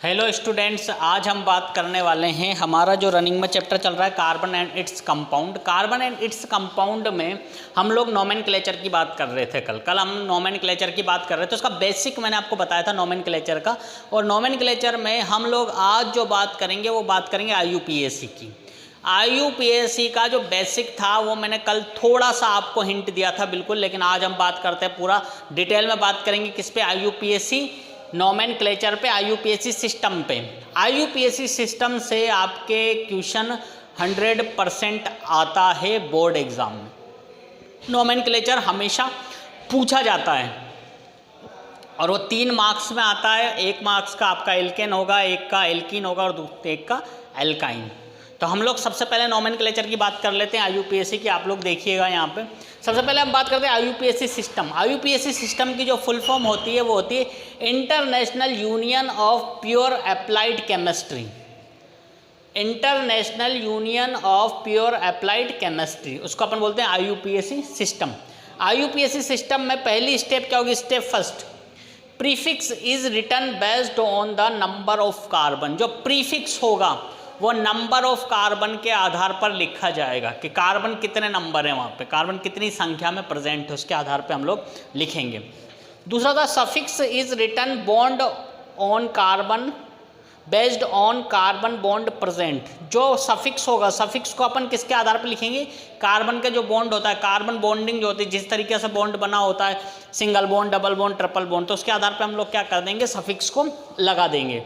Hello students, आज हम बात करने वाले हैं हमारा जो रनिंग में चैप्टर चल रहा है carbon and its compound. Carbon and its compound में हम लोग नोमेनक्लेचर की बात कर रहे थे। कल हम नोमेनक्लेचर की बात कर रहे थे। उसका बेसिक मैंने आपको बताया था नोमेनक्लेचर का। और नोमेनक्लेचर में हम लोग आज जो बात करेंगे वो बात करेंगे IUPAC की। IUPAC का जो बेसिक था वो मैंने कल थोड़ा सा आपको हिंट दिया था बिल्कुल, लेकिन आज हम बात करते हैं पूरा डिटेल में बात करेंगे किस पे, IUPAC नोमेनक्लेचर पे, IUPAC सिस्टम पे। IUPAC सिस्टम से आपके क्वेश्चन 100% आता है बोर्ड एग्जाम में। नोमेनक्लेचर हमेशा पूछा जाता है और वो 3 मार्क्स में आता है। 1 मार्क्स का आपका एल्केन होगा, 1 का एल्कीन होगा और 1 का एल्काइन। तो हम लोग सबसे पहले नोमेनक्लेचर की बात कर लेते हैं IUPAC की। आप लोग देखिएगा यहाँ पे सबसे पहले हम बात करते हैं IUPAC सिस्टम। IUPAC सिस्टम की जो फुल फॉर्म होती है वो होती है international union of pure applied chemistry. International union of pure applied chemistry, उसको अपन बोलते हैं IUPAC सिस्टम। IUPAC सिस्टम में पहली स्टेप क्या होगी? Step first, prefix is written based on the number of carbon. जो प्रीफिक्स होगा वो नंबर ऑफ कार्बन के आधार पर लिखा जाएगा कि कार्बन कितने नंबर हैं वहाँ पे, कार्बन कितनी संख्या में प्रेजेंट है, उसके आधार पे हम लोग लिखेंगे। दूसरा था suffix is written bond on carbon based on carbon bond present. जो सफिक्स होगा, सफिक्स को अपन किसके आधार पर लिखेंगे? कार्बन के जो बॉन्ड होता है, कार्बन बॉन्डिंग जो होती है, जिस तरीके से बॉन्ड बना होता है, single bond, double bond, triple bond, तो उसके आधार पर हम लोग क्या कर देंगे? सफिक्स को लगा देंगे।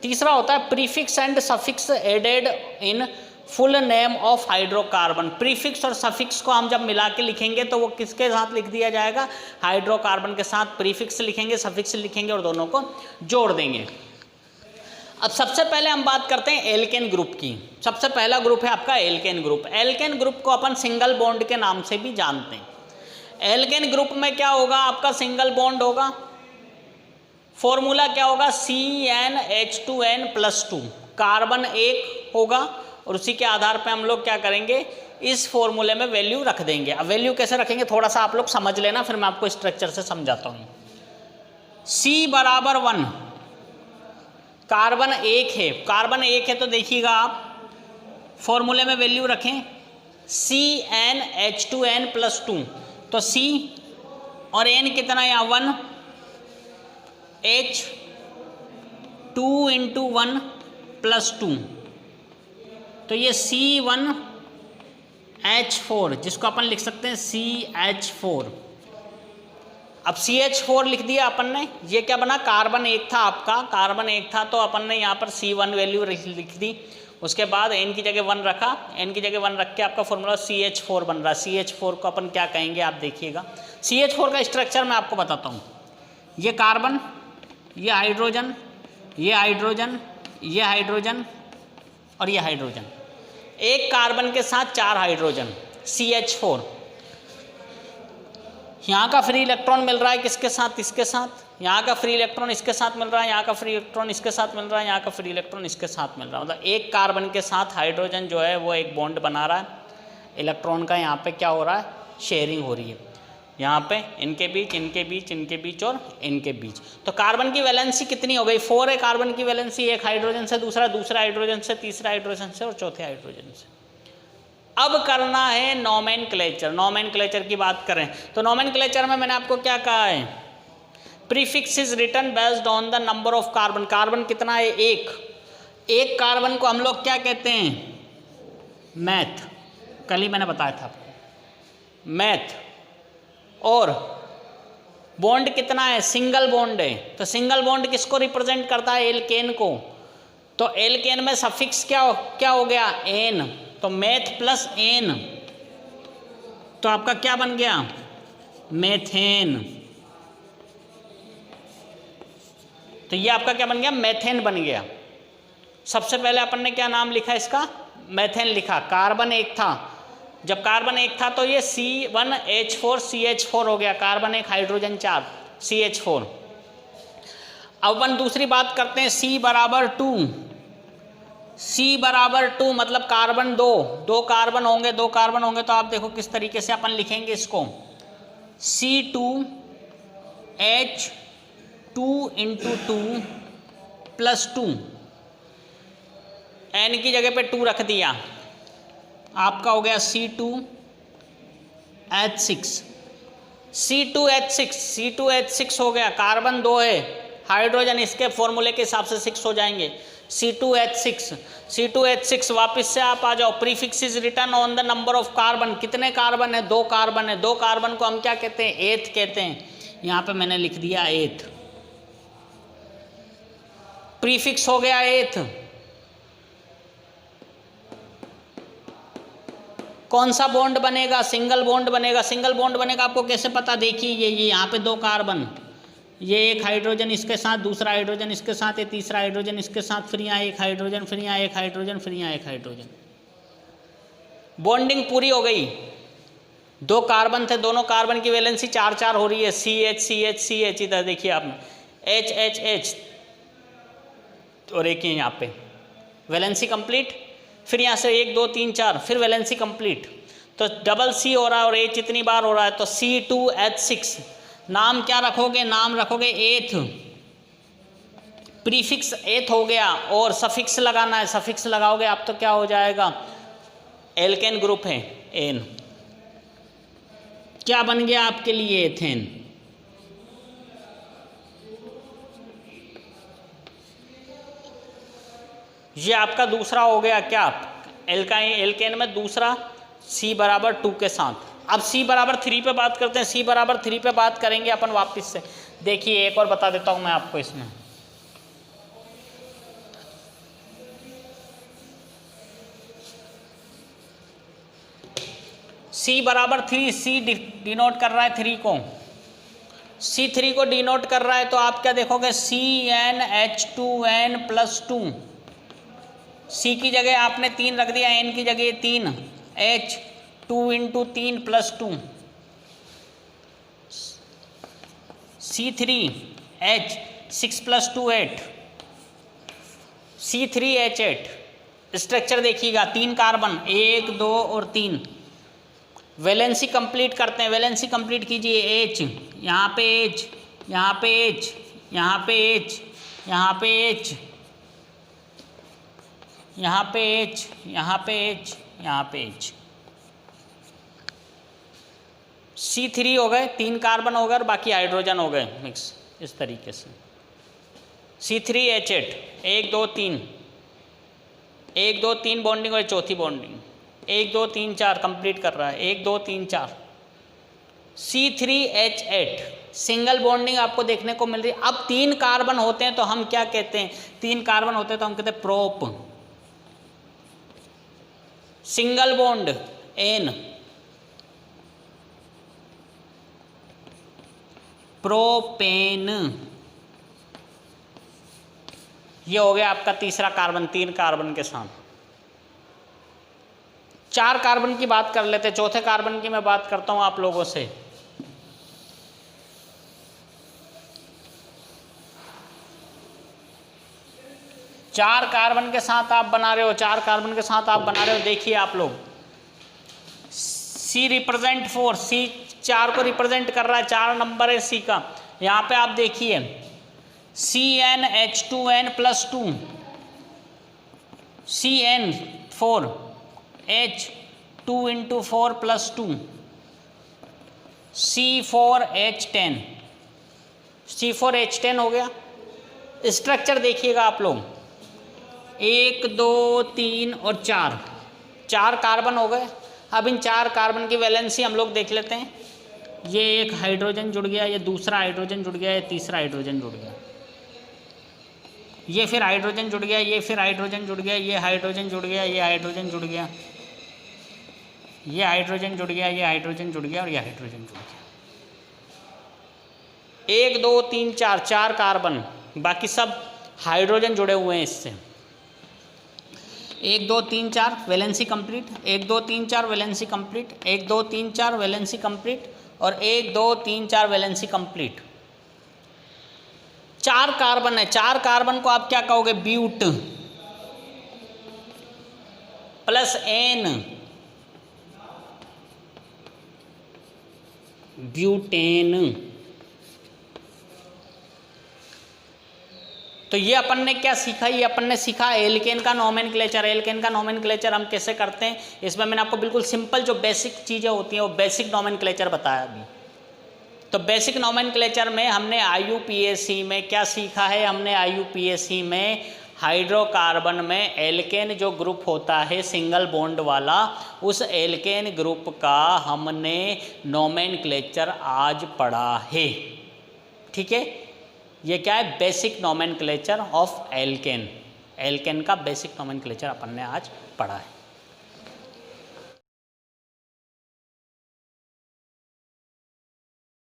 तीसरा होता है prefix and suffix added in full name of hydrocarbon. Prefix और सफिक्स को हम जब मिला के लिखेंगे तो वो किसके साथ लिख दिया जाएगा? हाइड्रोकार्बन के साथ प्रीफिक्स लिखेंगे, सफिक्स लिखेंगे और दोनों को जोड़ देंगे। अब सबसे पहले हम बात करते हैं एल्केन ग्रुप की। सबसे पहला ग्रुप है आपका एल्केन ग्रुप। एल्केन ग्रुप को अपन सिंगल बॉन्ड के नाम से भी जानते हैं। एल्केन ग्रुप में क्या होगा? आपका सिंगल बॉन्ड होगा। फॉर्मूला क्या होगा? CnH2n+2। कार्बन 1 होगा और उसी के आधार पे हम लोग क्या करेंगे? इस फॉर्मूले में वैल्यू रख देंगे। अब वैल्यू कैसे रखेंगे थोड़ा सा आप लोग समझ लेना, फिर मैं आपको स्ट्रक्चर से समझाता हूँ। C बराबर 1, कार्बन 1 है। कार्बन 1 है तो देखिएगा आप फॉर्मूले में वैल्यू रखें CnH2n+2। तो C और N कितना है यहाँ? 1, H 2 × 1 + 2, तो ये C1H4, जिसको अपन लिख सकते हैं CH4। अब CH4 लिख दिया अपन ने। ये क्या बना? कार्बन 1 था आपका, कार्बन 1 था तो अपन ने यहाँ पर C1 वैल्यू लिख दी। उसके बाद N की जगह 1 रखा, N की जगह 1 रख के आपका फॉर्मूला CH4 बन रहा। CH4 को अपन क्या कहेंगे आप देखिएगा। CH4 का स्ट्रक्चर मैं आपको बताता हूँ। ये कार्बन, ये हाइड्रोजन, ये हाइड्रोजन, ये हाइड्रोजन और ये हाइड्रोजन। एक कार्बन के साथ 4 हाइड्रोजन, CH4। यहाँ का फ्री इलेक्ट्रॉन मिल रहा है किसके साथ? इसके साथ। यहाँ का फ्री इलेक्ट्रॉन इसके साथ मिल रहा है, यहाँ का फ्री इलेक्ट्रॉन इसके साथ मिल रहा है, यहाँ का फ्री इलेक्ट्रॉन इसके साथ मिल रहा है। मतलब एक कार्बन के साथ हाइड्रोजन जो है वो एक बॉन्ड बना रहा है। इलेक्ट्रॉन का यहाँ पे क्या हो रहा है? शेयरिंग हो रही है। यहाँ पे इनके बीच, इनके बीच, इनके बीच और इनके बीच। तो कार्बन की वैलेंसी कितनी हो गई? 4 है कार्बन की वैलेंसी। एक हाइड्रोजन से दूसरा, दूसरा हाइड्रोजन से तीसरा, हाइड्रोजन से और चौथे हाइड्रोजन से। अब करना है नोमेनक्लेचर। नोमेनक्लेचर की बात करें तो नोमेनक्लेचर में मैंने आपको क्या कहा है? Prefix is written based on the number of carbon. Carbon कितना है? 1। एक कार्बन को हम लोग क्या कहते हैं? मैथ। कल ही मैंने बताया था आपको, मैथ। और बॉन्ड कितना है? सिंगल बॉन्ड है। तो सिंगल बॉन्ड किसको रिप्रेजेंट करता है? एल्केन को। तो एल्केन में सफिक्स क्या हो गया? N। तो मैथ प्लस N, तो आपका क्या बन गया? मेथेन। तो ये आपका क्या बन गया? मेथेन बन गया। सबसे पहले अपन ने क्या नाम लिखा इसका? मेथेन लिखा। कार्बन 1 था, जब कार्बन 1 था तो ये C1H4 CH4 हो गया। Carbon 1, hydrogen 4, CH4। अब अपन दूसरी बात करते हैं। C बराबर 2। C बराबर 2 मतलब कार्बन 2 कार्बन होंगे, 2 कार्बन होंगे। तो आप देखो किस तरीके से अपन लिखेंगे इसको। C2H2 × 2 +2, N की जगह पे 2 रख दिया, आपका हो गया C2H6। C2H6 हो गया, कार्बन 2 है, हाइड्रोजन इसके फॉर्मूले के हिसाब से 6 हो जाएंगे। C2H6 वापस से आप आ जाओ। Prefix is return on the number of carbon. कितने कार्बन है? 2 कार्बन है। 2 कार्बन को हम क्या कहते हैं? एथ कहते हैं। यहाँ पे मैंने लिख दिया एथ, प्रीफिक्स हो गया एथ। कौन सा बॉन्ड बनेगा? सिंगल बॉन्ड बनेगा। सिंगल बॉन्ड बनेगा आपको कैसे पता? देखिए ये यहाँ पे 2 कार्बन, ये एक हाइड्रोजन इसके साथ, दूसरा हाइड्रोजन इसके साथ, ये तीसरा हाइड्रोजन इसके साथ, फिर यहाँ एक हाइड्रोजन, फिर यहाँ एक हाइड्रोजन, फिर यहाँ एक हाइड्रोजन। बॉन्डिंग पूरी हो गई। 2 कार्बन थे, दोनों कार्बन की वैलेंसी 4-4 हो रही है। CH इधर देखिए आपने, H और एक ही यहाँ पे वैलेंसी कंप्लीट। फिर यहाँ से 1 2 3 4, फिर वैलेंसी कंप्लीट। तो डबल C हो रहा है और H इतनी बार हो रहा है, तो C2H6। नाम क्या रखोगे? नाम रखोगे एथ। प्रीफिक्स एथ हो गया और सफिक्स लगाना है। सफिक्स लगाओगे आप तो क्या हो जाएगा? एल्केन ग्रुप है एन। क्या बन गया आपके लिए? एथेन। ये आपका दूसरा हो गया क्या? एल्केन में दूसरा C=2 के साथ। अब C=3 पे बात करते हैं। C=3 पे बात करेंगे अपन वापस से। देखिए एक और बता देता हूं मैं आपको इसमें। C=3, C डिनोट कर रहा है 3 को, C3 को डिनोट कर रहा है, तो आप क्या देखोगे? CnH2n+2। C की जगह आपने 3 रख दिया, N की जगह 3, H 2 × 3 + 2, C3H 6 + 2 8, C3H8। स्ट्रक्चर देखिएगा, 3 कार्बन, 1 2 और 3। वैलेंसी कंप्लीट करते हैं। वैलेंसी कंप्लीट कीजिए। H, यहाँ पे H, यहाँ पे H, यहाँ पे H, यहाँ पे H, यहाँ पे H, यहाँ पे H, यहाँ पे H। C3 हो गए, 3 कार्बन हो गए और बाकी हाइड्रोजन हो गए मिक्स, इस तरीके से। C3H8, 1 2 3, 1 2 3 बॉन्डिंग और चौथी बॉन्डिंग, 1 2 3 4 कंप्लीट कर रहा है, 1 2 3 4। C3H8 सिंगल बॉन्डिंग आपको देखने को मिल रही है। अब 3 कार्बन होते हैं तो हम क्या कहते हैं? 3 कार्बन होते हैं तो हम कहते हैं prop. Single bond N, propane. ये हो गया आपका तीसरा कार्बन 3 कार्बन के साथ। 4 कार्बन की बात कर लेते हैं। चौथे कार्बन की मैं बात करता हूं आप लोगों से। चार कार्बन के साथ आप बना रहे हो, 4 कार्बन के साथ आप बना रहे हो। देखिए आप लोग, C रिप्रेजेंट 4, C 4 को रिप्रेजेंट कर रहा है, 4 नंबर है C का। यहाँ पे आप देखिए CnH2n+2, CN4, H 2 × 4 + 2, C4H10, C4H10 हो गया। स्ट्रक्चर देखिएगा आप लोग, 1 2 3 और 4 कार्बन हो गए। अब इन 4 कार्बन की वैलेंसी हम लोग देख लेते हैं। ये एक हाइड्रोजन जुड़ गया, ये दूसरा हाइड्रोजन जुड़ गया, ये तीसरा हाइड्रोजन जुड़ गया, ये फिर हाइड्रोजन जुड़ गया, ये फिर हाइड्रोजन जुड़ गया, ये हाइड्रोजन जुड़ गया, ये हाइड्रोजन जुड़ गया, ये हाइड्रोजन जुड़ गया, ये हाइड्रोजन जुड़ गया और ये हाइड्रोजन जुड़ गया। 1 2 3 4, 4 कार्बन, बाकी सब हाइड्रोजन जुड़े हुए हैं इससे। 1 2 3 4 valency complete, 1 2 3 4 valency complete, 1 2 3 4 valency complete और 1 2 3 4 वैलेंसी कंप्लीट। 4 कार्बन है, 4 कार्बन को आप क्या कहोगे? But plus N, butane. तो ये अपन ने क्या सीखा, ये अपन ने सीखा एल्केन का नोमेनक्लेचर। एल्केन का नोमेनक्लेचर हम कैसे करते हैं, इसमें मैंने आपको बिल्कुल सिंपल जो बेसिक चीज़ें होती हैं वो बेसिक नोमेनक्लेचर बताया अभी। तो बेसिक नोमेनक्लेचर में हमने IUPAC में क्या सीखा है, हमने IUPAC में हाइड्रोकार्बन में एल्केन जो ग्रुप होता है सिंगल बॉन्ड वाला, उस एल्केन ग्रुप का हमने नोमेनक्लेचर आज पढ़ा है। ठीक है, ये क्या है, basic nomenclature of alkane. Alkane का बेसिक नोमेनक्लेचर अपन ने आज पढ़ा है।